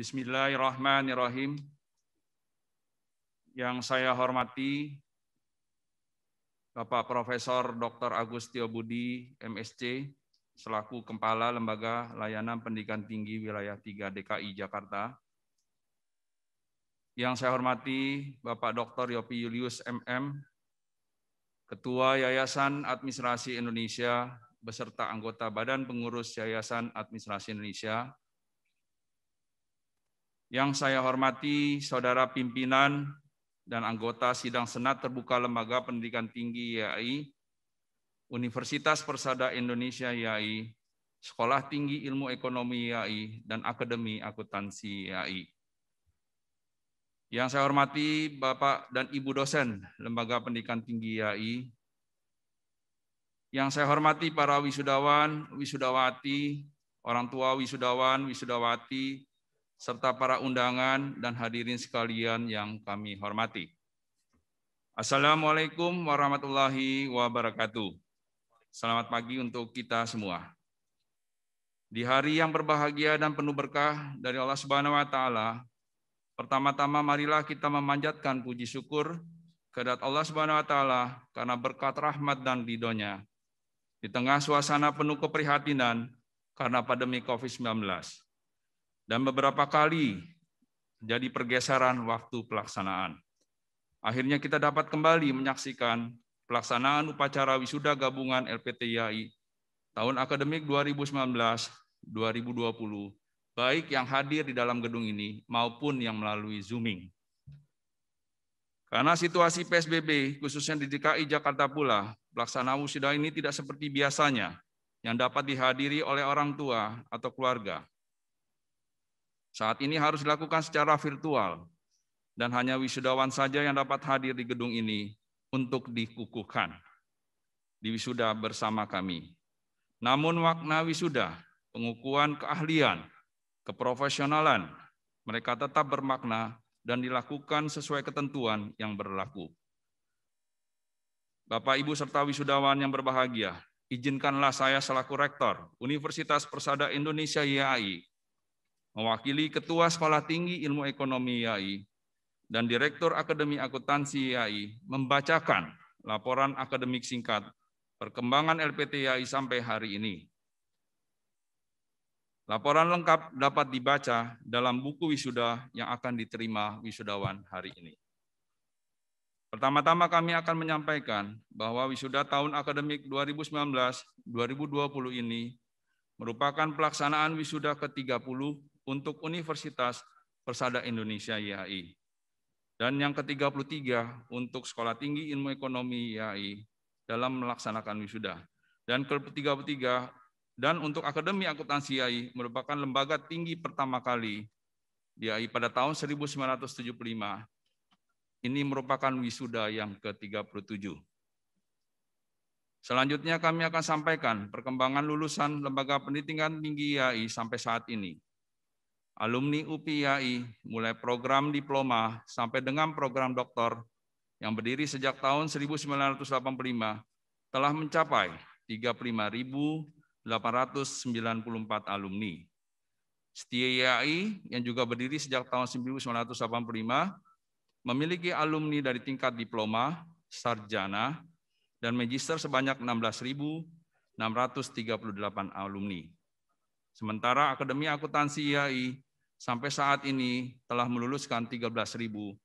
Bismillahirrahmanirrahim. Yang saya hormati Bapak Profesor Dr. Agustio Budi, MSc, selaku Kepala Lembaga Layanan Pendidikan Tinggi Wilayah 3 DKI Jakarta. Yang saya hormati Bapak Dr. Yopi Julius, MM, Ketua Yayasan Administrasi Indonesia, beserta anggota Badan Pengurus Yayasan Administrasi Indonesia. Yang saya hormati saudara pimpinan dan anggota Sidang Senat Terbuka Lembaga Pendidikan Tinggi YAI, Universitas Persada Indonesia YAI, Sekolah Tinggi Ilmu Ekonomi YAI, dan Akademi Akuntansi YAI. Yang saya hormati Bapak dan Ibu dosen Lembaga Pendidikan Tinggi YAI. Yang saya hormati para wisudawan, wisudawati, orang tua wisudawan, wisudawati, serta para undangan dan hadirin sekalian yang kami hormati. Assalamualaikum warahmatullahi wabarakatuh. Selamat pagi untuk kita semua. Di hari yang berbahagia dan penuh berkah dari Allah Subhanahu wa Ta'ala, pertama-tama marilah kita memanjatkan puji syukur kehadirat Allah Subhanahu wa Ta'ala karena berkat rahmat dan ridho-Nya di tengah suasana penuh keprihatinan karena pandemi COVID-19. Dan beberapa kali jadi pergeseran waktu pelaksanaan. Akhirnya kita dapat kembali menyaksikan pelaksanaan upacara wisuda gabungan LPTYAI tahun akademik 2019-2020, baik yang hadir di dalam gedung ini maupun yang melalui Zooming. Karena situasi PSBB, khususnya di DKI Jakarta pula, pelaksanaan wisuda ini tidak seperti biasanya, yang dapat dihadiri oleh orang tua atau keluarga. Saat ini harus dilakukan secara virtual, dan hanya wisudawan saja yang dapat hadir di gedung ini untuk dikukuhkan di wisuda bersama kami. Namun makna wisuda, pengukuhan keahlian, keprofesionalan, mereka tetap bermakna dan dilakukan sesuai ketentuan yang berlaku. Bapak, Ibu, serta wisudawan yang berbahagia, izinkanlah saya selaku Rektor Universitas Persada Indonesia YAI, mewakili Ketua Sekolah Tinggi Ilmu Ekonomi YAI dan Direktur Akademi Akuntansi YAI membacakan laporan akademik singkat perkembangan LPT YAI sampai hari ini. Laporan lengkap dapat dibaca dalam buku wisuda yang akan diterima wisudawan hari ini. Pertama-tama kami akan menyampaikan bahwa wisuda tahun akademik 2019-2020 ini merupakan pelaksanaan wisuda ke-30 untuk Universitas Persada Indonesia YAI. Dan yang ke-33 untuk Sekolah Tinggi Ilmu Ekonomi YAI dalam melaksanakan wisuda. Dan ke-33 dan untuk Akademi Akuntansi YAI merupakan lembaga tinggi pertama kali di YAI pada tahun 1975. Ini merupakan wisuda yang ke-37. Selanjutnya kami akan sampaikan perkembangan lulusan Lembaga Pendidikan Tinggi YAI sampai saat ini. Alumni UPI YAI mulai program diploma sampai dengan program doktor yang berdiri sejak tahun 1985 telah mencapai 35.894 alumni. Setia YAI yang juga berdiri sejak tahun 1985 memiliki alumni dari tingkat diploma, sarjana, dan magister sebanyak 16.638 alumni. Sementara Akademi Akuntansi YAI sampai saat ini telah meluluskan 13.092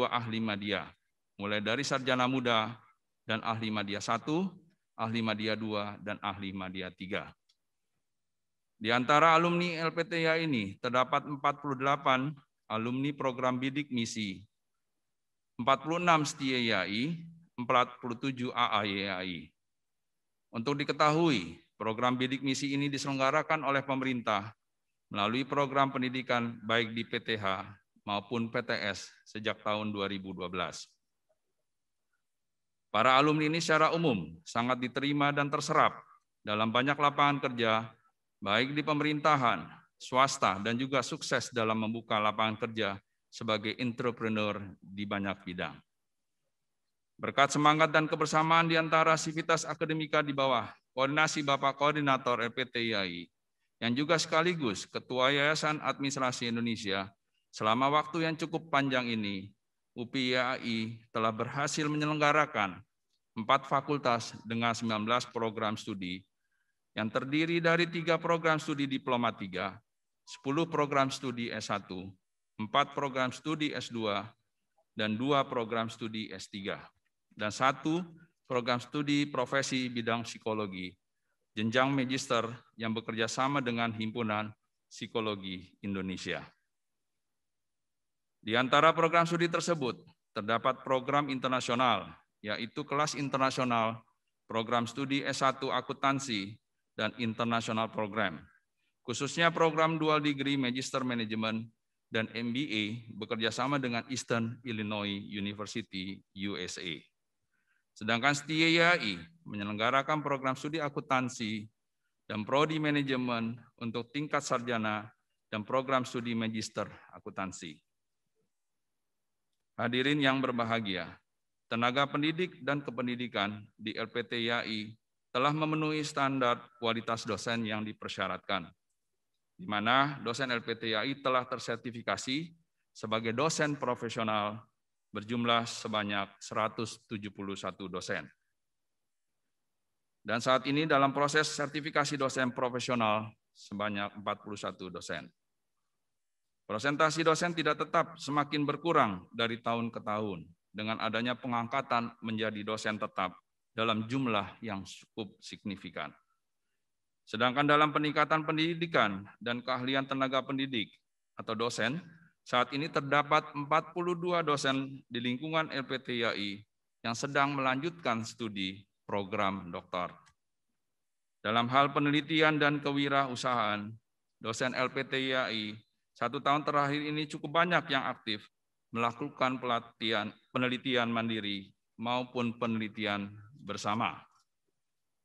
ahli media, mulai dari sarjana muda dan ahli media 1, ahli media 2, dan ahli media 3. Di antara alumni LPT YAI ini terdapat 48 alumni program bidik misi, 46 setia YAI, 47 AA YAI. Untuk diketahui, program bidik misi ini diselenggarakan oleh pemerintah melalui program pendidikan baik di PTH maupun PTS sejak tahun 2012. Para alumni ini secara umum sangat diterima dan terserap dalam banyak lapangan kerja, baik di pemerintahan, swasta, dan juga sukses dalam membuka lapangan kerja sebagai entrepreneur di banyak bidang. Berkat semangat dan kebersamaan di antara sivitas akademika di bawah koordinasi Bapak Koordinator LPT YAI, yang juga sekaligus Ketua Yayasan Administrasi Indonesia, selama waktu yang cukup panjang ini, UPI YAI telah berhasil menyelenggarakan 4 fakultas dengan 19 program studi yang terdiri dari 3 program studi diploma 3, 10 program studi S1, 4 program studi S2, dan 2 program studi S3, dan 1 program studi profesi bidang psikologi, jenjang magister yang bekerja sama dengan Himpunan Psikologi Indonesia. Di antara program studi tersebut, terdapat program internasional, yaitu kelas internasional, program studi S1 akuntansi, dan internasional program. Khususnya program dual degree Magister Management dan MBA bekerja sama dengan Eastern Illinois University, USA. Sedangkan Setia YAI menyelenggarakan program studi akuntansi dan prodi manajemen untuk tingkat sarjana dan program studi magister akuntansi. Hadirin yang berbahagia, tenaga pendidik dan kependidikan di LPT YAI telah memenuhi standar kualitas dosen yang dipersyaratkan, di mana dosen LPT YAI telah tersertifikasi sebagai dosen profesional berjumlah sebanyak 171 dosen. Dan saat ini dalam proses sertifikasi dosen profesional sebanyak 41 dosen. Presentasi dosen tidak tetap semakin berkurang dari tahun ke tahun dengan adanya pengangkatan menjadi dosen tetap dalam jumlah yang cukup signifikan. Sedangkan dalam peningkatan pendidikan dan keahlian tenaga pendidik atau dosen, saat ini terdapat 42 dosen di lingkungan LPT YAI yang sedang melanjutkan studi program doktor. Dalam hal penelitian dan kewirausahaan, dosen LPT YAI 1 tahun terakhir ini cukup banyak yang aktif melakukan penelitian mandiri maupun penelitian bersama,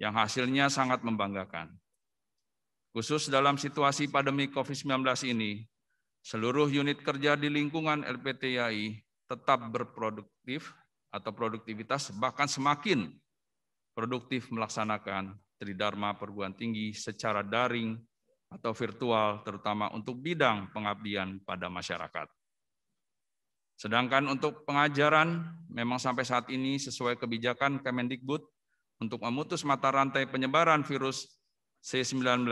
yang hasilnya sangat membanggakan. Khusus dalam situasi pandemi COVID-19 ini, seluruh unit kerja di lingkungan LPT YAI tetap berproduktif atau produktivitas, bahkan semakin produktif melaksanakan Tridharma Perguruan Tinggi secara daring atau virtual, terutama untuk bidang pengabdian pada masyarakat. Sedangkan untuk pengajaran, memang sampai saat ini sesuai kebijakan Kemendikbud untuk memutus mata rantai penyebaran virus C19,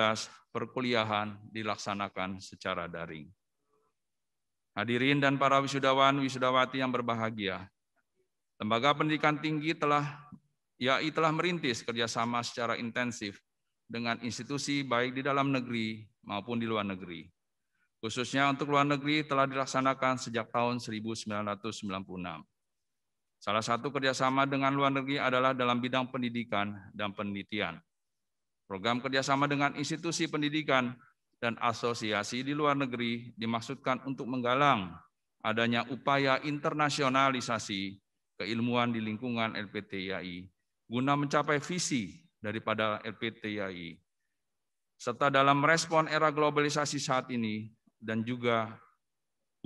perkuliahan dilaksanakan secara daring. Hadirin dan para wisudawan, wisudawati yang berbahagia, Lembaga Pendidikan Tinggi YAI telah merintis kerjasama secara intensif dengan institusi baik di dalam negeri maupun di luar negeri. Khususnya untuk luar negeri telah dilaksanakan sejak tahun 1996. Salah satu kerjasama dengan luar negeri adalah dalam bidang pendidikan dan penelitian. Program kerjasama dengan institusi pendidikan dan asosiasi di luar negeri dimaksudkan untuk menggalang adanya upaya internasionalisasi keilmuan di lingkungan LPT YAI guna mencapai visi daripada LPT YAI, serta dalam merespon era globalisasi saat ini dan juga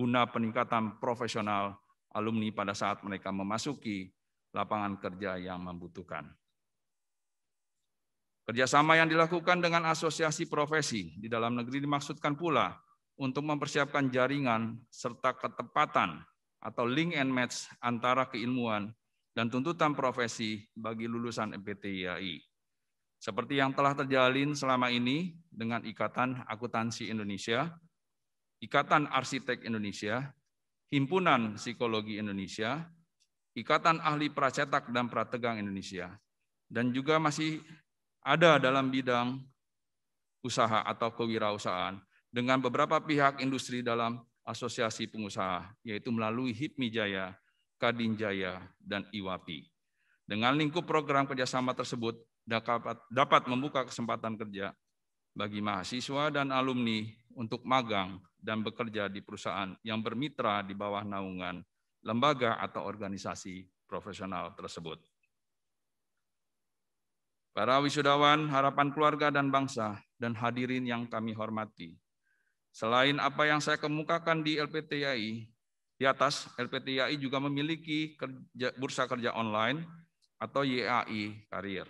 guna peningkatan profesional alumni pada saat mereka memasuki lapangan kerja yang membutuhkan. Kerjasama yang dilakukan dengan asosiasi profesi di dalam negeri dimaksudkan pula untuk mempersiapkan jaringan serta ketepatan atau link and match antara keilmuan dan tuntutan profesi bagi lulusan LPT YAI. Seperti yang telah terjalin selama ini dengan Ikatan Akuntansi Indonesia, Ikatan Arsitek Indonesia, Himpunan Psikologi Indonesia, Ikatan Ahli Pracetak dan Prategang Indonesia, dan juga masih ada dalam bidang usaha atau kewirausahaan dengan beberapa pihak industri dalam asosiasi pengusaha, yaitu melalui HIPMI Jaya, Kadin Jaya, dan IWAPI. Dengan lingkup program kerjasama tersebut dapat membuka kesempatan kerja bagi mahasiswa dan alumni untuk magang dan bekerja di perusahaan yang bermitra di bawah naungan lembaga atau organisasi profesional tersebut. Para wisudawan, harapan keluarga dan bangsa, dan hadirin yang kami hormati. Selain apa yang saya kemukakan di LPT YAI, di atas, LPT YAI juga memiliki bursa kerja online atau YAI Karir.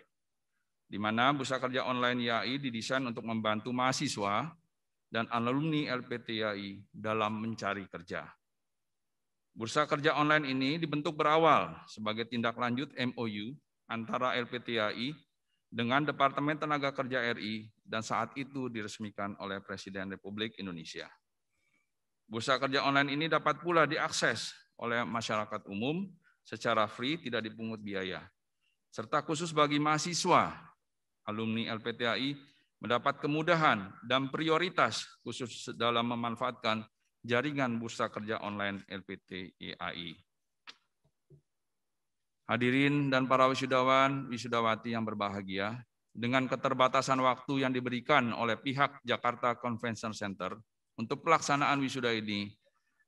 di mana Bursa Kerja Online YAI didesain untuk membantu mahasiswa dan alumni LPT-YAI dalam mencari kerja. Bursa Kerja Online ini dibentuk berawal sebagai tindak lanjut MOU antara LPT-YAI dengan Departemen Tenaga Kerja RI dan saat itu diresmikan oleh Presiden Republik Indonesia. Bursa Kerja Online ini dapat pula diakses oleh masyarakat umum secara free, tidak dipungut biaya. Serta khusus bagi mahasiswa, alumni LPT-YAI mendapat kemudahan dan prioritas khusus dalam memanfaatkan jaringan Bursa Kerja Online LPT-YAI. Hadirin dan para wisudawan, wisudawati yang berbahagia, dengan keterbatasan waktu yang diberikan oleh pihak Jakarta Convention Center untuk pelaksanaan wisuda ini,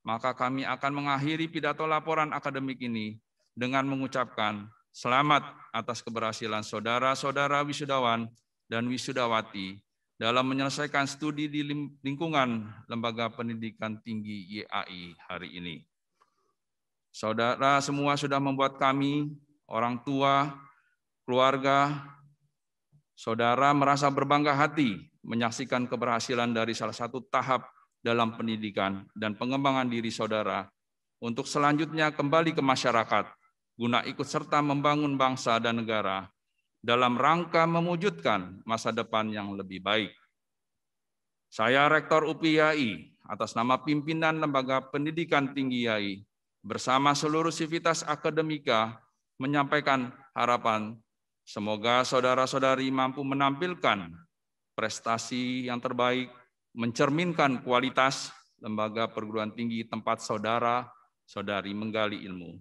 maka kami akan mengakhiri pidato laporan akademik ini dengan mengucapkan selamat atas keberhasilan saudara-saudara wisudawan dan wisudawati dalam menyelesaikan studi di lingkungan Lembaga Pendidikan Tinggi YAI hari ini. Saudara semua sudah membuat kami, orang tua, keluarga, saudara merasa berbangga hati menyaksikan keberhasilan dari salah satu tahap dalam pendidikan dan pengembangan diri saudara untuk selanjutnya kembali ke masyarakat guna ikut serta membangun bangsa dan negara dalam rangka mewujudkan masa depan yang lebih baik. Saya Rektor UPI YAI atas nama pimpinan Lembaga Pendidikan Tinggi YAI bersama seluruh sivitas akademika menyampaikan harapan semoga saudara-saudari mampu menampilkan prestasi yang terbaik, mencerminkan kualitas lembaga perguruan tinggi tempat saudara-saudari menggali ilmu.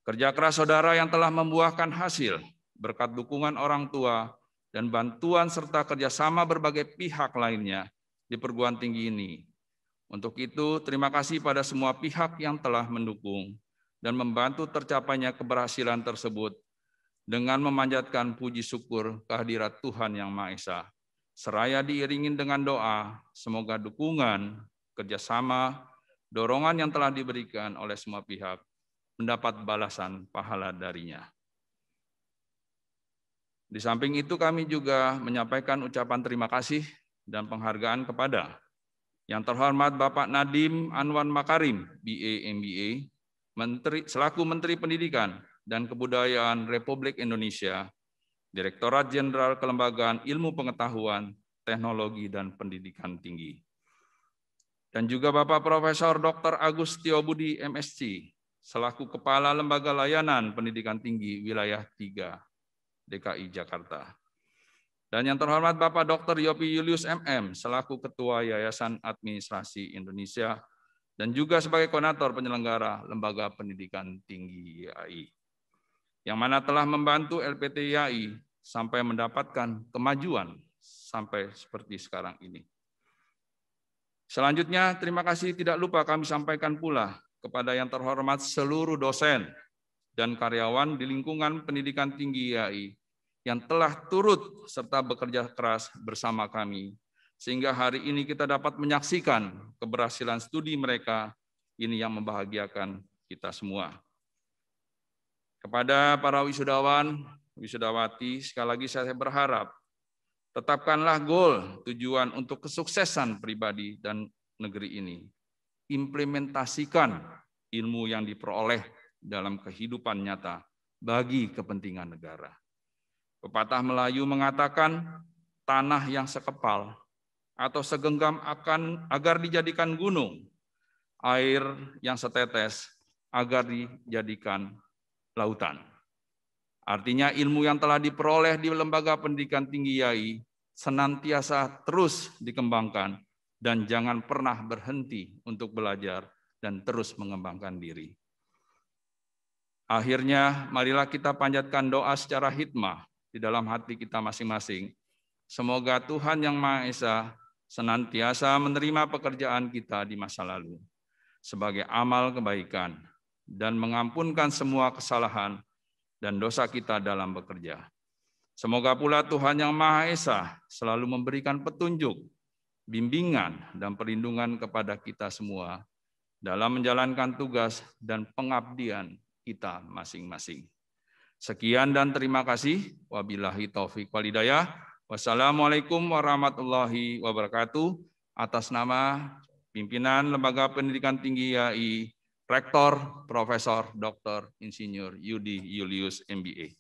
Kerja keras saudara yang telah membuahkan hasil berkat dukungan orang tua dan bantuan serta kerjasama berbagai pihak lainnya di perguruan tinggi ini. Untuk itu, terima kasih pada semua pihak yang telah mendukung dan membantu tercapainya keberhasilan tersebut dengan memanjatkan puji syukur kehadirat Tuhan Yang Maha Esa. Seraya diiringi dengan doa, semoga dukungan, kerjasama, dorongan yang telah diberikan oleh semua pihak mendapat balasan pahala darinya. Di samping itu kami juga menyampaikan ucapan terima kasih dan penghargaan kepada Yang terhormat Bapak Nadiem Anwar Makarim, BA MBA, selaku Menteri Pendidikan dan Kebudayaan Republik Indonesia, Direktorat Jenderal Kelembagaan Ilmu Pengetahuan, Teknologi dan Pendidikan Tinggi. Dan juga Bapak Profesor Dr. Agus Tiobudi MSc, selaku Kepala Lembaga Layanan Pendidikan Tinggi Wilayah 3 DKI Jakarta. Dan yang terhormat Bapak Dr. Yopi Julius MM, selaku Ketua Yayasan Administrasi Indonesia, dan juga sebagai koordinator penyelenggara Lembaga Pendidikan Tinggi YAI, yang mana telah membantu LPT YAI sampai mendapatkan kemajuan sampai seperti sekarang ini. Selanjutnya, terima kasih tidak lupa kami sampaikan pula kepada yang terhormat seluruh dosen dan karyawan di lingkungan pendidikan tinggi YAI yang telah turut serta bekerja keras bersama kami, sehingga hari ini kita dapat menyaksikan keberhasilan studi mereka ini yang membahagiakan kita semua. Kepada para wisudawan, wisudawati, sekali lagi saya berharap, tetapkanlah goal tujuan untuk kesuksesan pribadi dan negeri ini. Implementasikan ilmu yang diperoleh dalam kehidupan nyata bagi kepentingan negara. Pepatah Melayu mengatakan, tanah yang sekepal atau segenggam agar dijadikan gunung, air yang setetes agar dijadikan lautan. Artinya ilmu yang telah diperoleh di Lembaga Pendidikan Tinggi YAI senantiasa terus dikembangkan dan jangan pernah berhenti untuk belajar dan terus mengembangkan diri. Akhirnya, marilah kita panjatkan doa secara hikmah di dalam hati kita masing-masing. Semoga Tuhan Yang Maha Esa senantiasa menerima pekerjaan kita di masa lalu sebagai amal kebaikan dan mengampunkan semua kesalahan dan dosa kita dalam bekerja. Semoga pula Tuhan Yang Maha Esa selalu memberikan petunjuk, bimbingan, dan perlindungan kepada kita semua dalam menjalankan tugas dan pengabdian kita masing-masing. Sekian dan terima kasih. Wabillahi taufik wal hidayah. Wassalamualaikum warahmatullahi wabarakatuh. Atas nama pimpinan Lembaga Pendidikan Tinggi IAI, Rektor Profesor Dr. Insinyur Yudi Julius MBA.